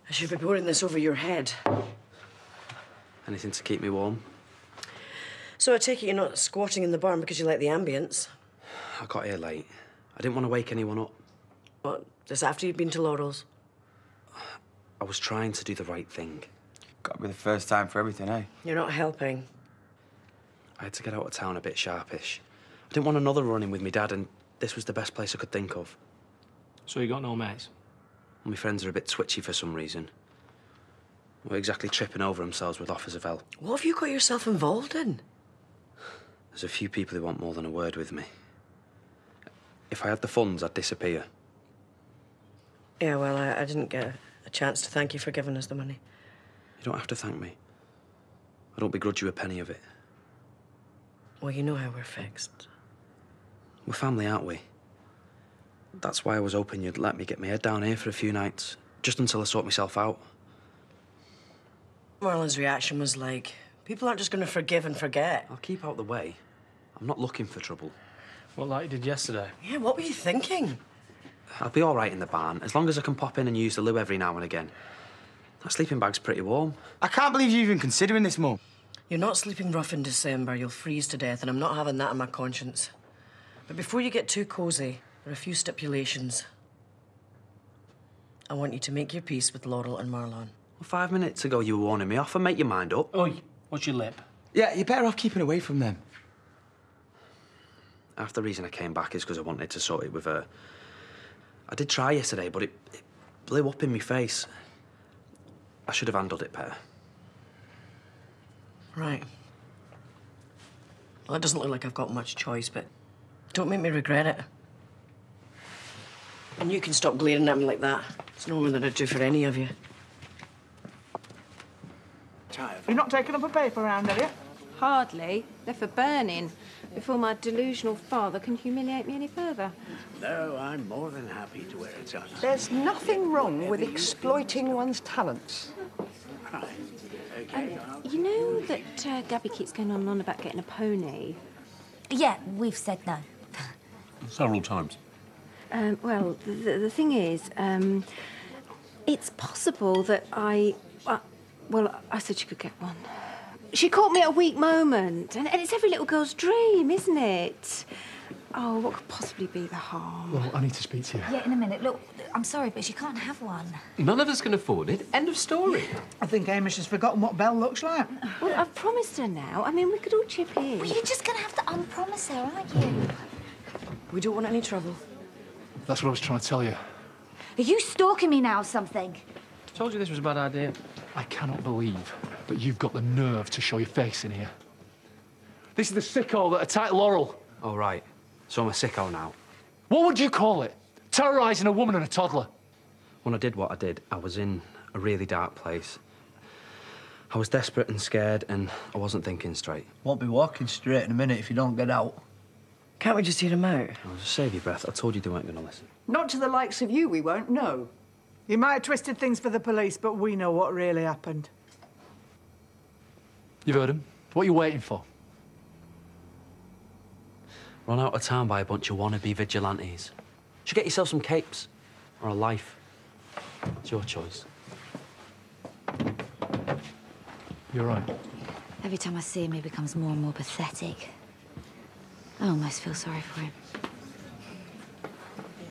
I should be pouring this over your head. Anything to keep me warm? So I take it you're not squatting in the barn because you like the ambience? I got here late. I didn't want to wake anyone up. What, just after you'd been to Laurel's? I was trying to do the right thing. Gotta be the first time for everything, eh? You're not helping. I had to get out of town a bit sharpish. I didn't want another run-in with me dad, and this was the best place I could think of. So you got no mates? My friends are a bit twitchy for some reason. We're exactly tripping over themselves with offers of help. What have you got yourself involved in? There's a few people who want more than a word with me. If I had the funds, I'd disappear. Yeah, well, I didn't get a chance to thank you for giving us the money. You don't have to thank me. I don't begrudge you a penny of it. Well, you know how we're fixed. We're family, aren't we? That's why I was hoping you'd let me get my head down here for a few nights, just until I sort myself out. Marlon's reaction was like, people aren't just going to forgive and forget. I'll keep out the way. I'm not looking for trouble. What, like you did yesterday? Yeah, what were you thinking? I'll be all right in the barn, as long as I can pop in and use the loo every now and again. That sleeping bag's pretty warm. I can't believe you're even considering this, Mum. You're not sleeping rough in December. You'll freeze to death, and I'm not having that on my conscience. But before you get too cosy, there are a few stipulations. I want you to make your peace with Laurel and Marlon. Well, 5 minutes ago you were warning me off, and make your mind up. Oi, what's your lip? Yeah, you're better off keeping away from them. Half the reason I came back is because I wanted to sort it with her. I did try yesterday, but it blew up in my face. I should have handled it better. Right. Well, it doesn't look like I've got much choice, but don't make me regret it. And you can stop glaring at me like that. It's no more than I'd do for any of you. You're not taking up a paper round, are you? Hardly. They're for burning, before my delusional father can humiliate me any further. No, I'm more than happy to wear it on. There's nothing wrong with exploiting one's talents. Right. Okay. You know that Gabby keeps going on and on about getting a pony? Yeah, we've said no. Several times. Well, the thing is, it's possible that well, I said she could get one. She caught me at a weak moment, and it's every little girl's dream, isn't it? Oh, what could possibly be the harm? Well, I need to speak to you. Yeah, in a minute. Look, I'm sorry, but she can't have one. None of us can afford it. End of story. I think Hamish has forgotten what Belle looks like. Well, I've promised her now. I mean, we could all chip in. Well, you're just going to have to unpromise her, aren't you? We don't want any trouble. That's what I was trying to tell you. Are you stalking me now or something? I told you this was a bad idea. I cannot believe that you've got the nerve to show your face in here. This is the sicko that attacked Laurel. Oh, right. So I'm a sicko now. What would you call it? Terrorising a woman and a toddler. When I did what I did, I was in a really dark place. I was desperate and scared, and I wasn't thinking straight. Won't be walking straight in a minute if you don't get out. Can't we just hear him out? Oh, just save your breath. I told you they weren't going to listen. Not to the likes of you, we won't, no. You might have twisted things for the police, but we know what really happened. You've heard him. What are you waiting for? Run out of town by a bunch of wannabe vigilantes. Should get yourself some capes. Or a life. It's your choice. You're right. Every time I see him, he becomes more and more pathetic. I almost feel sorry for him.